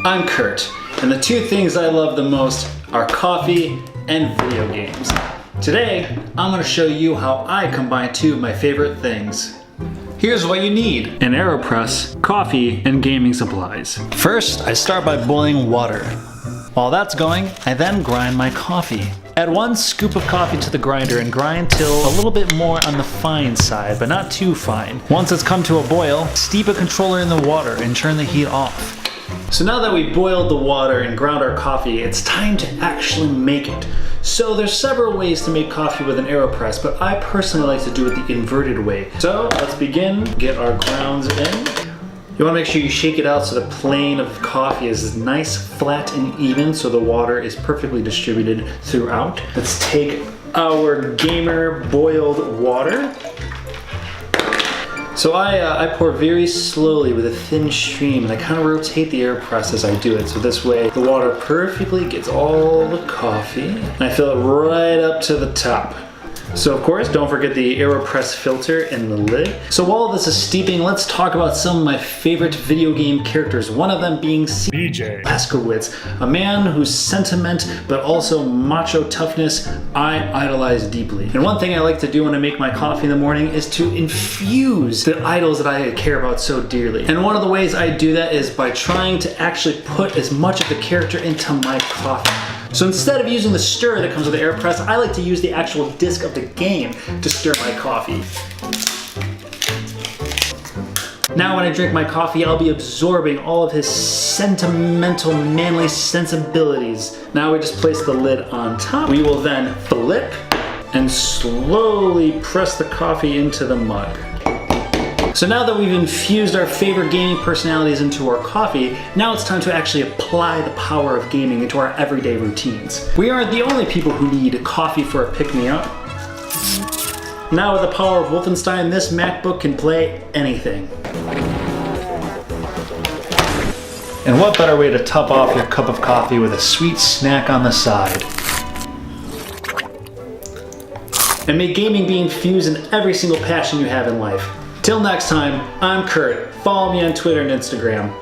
I'm Kurt, and the two things I love the most are coffee and video games. Today, I'm going to show you how I combine two of my favorite things. Here's what you need: an AeroPress, coffee, and gaming supplies. First, I start by boiling water. While that's going, I then grind my coffee. Add 1 scoop of coffee to the grinder and grind till a little bit more on the fine side, but not too fine. Once it's come to a boil, steep a controller in the water and turn the heat off. So now that we boiled the water and ground our coffee, it's time to actually make it. So there's several ways to make coffee with an AeroPress, but I personally like to do it the inverted way. So let's begin, get our grounds in. You want to make sure you shake it out so the plane of coffee is nice, flat, and even, so the water is perfectly distributed throughout. Let's take our gamer boiled water. So I pour very slowly with a thin stream, and I kind of rotate the AeroPress as I do it, so this way the water perfectly gets all the coffee, and I fill it right up to the top. So of course, don't forget the AeroPress filter and the lid. So while this is steeping, let's talk about some of my favorite video game characters, one of them being BJ Blazkowicz, a man whose sentiment but also macho toughness I idolize deeply. And one thing I like to do when I make my coffee in the morning is to infuse the idols that I care about so dearly. And one of the ways I do that is by trying to actually put as much of the character into my coffee. So instead of using the stir that comes with the AeroPress, I like to use the actual disc of the game to stir my coffee. Now when I drink my coffee, I'll be absorbing all of his sentimental, manly sensibilities. Now we just place the lid on top. We will then flip and slowly press the coffee into the mug. So now that we've infused our favorite gaming personalities into our coffee, now it's time to actually apply the power of gaming into our everyday routines. We aren't the only people who need coffee for a pick-me-up. Now with the power of Wolfenstein, this MacBook can play anything. And what better way to top off your cup of coffee with a sweet snack on the side? And may gaming be infused in every single passion you have in life. Till next time, I'm Kurt. Follow me on Twitter and Instagram.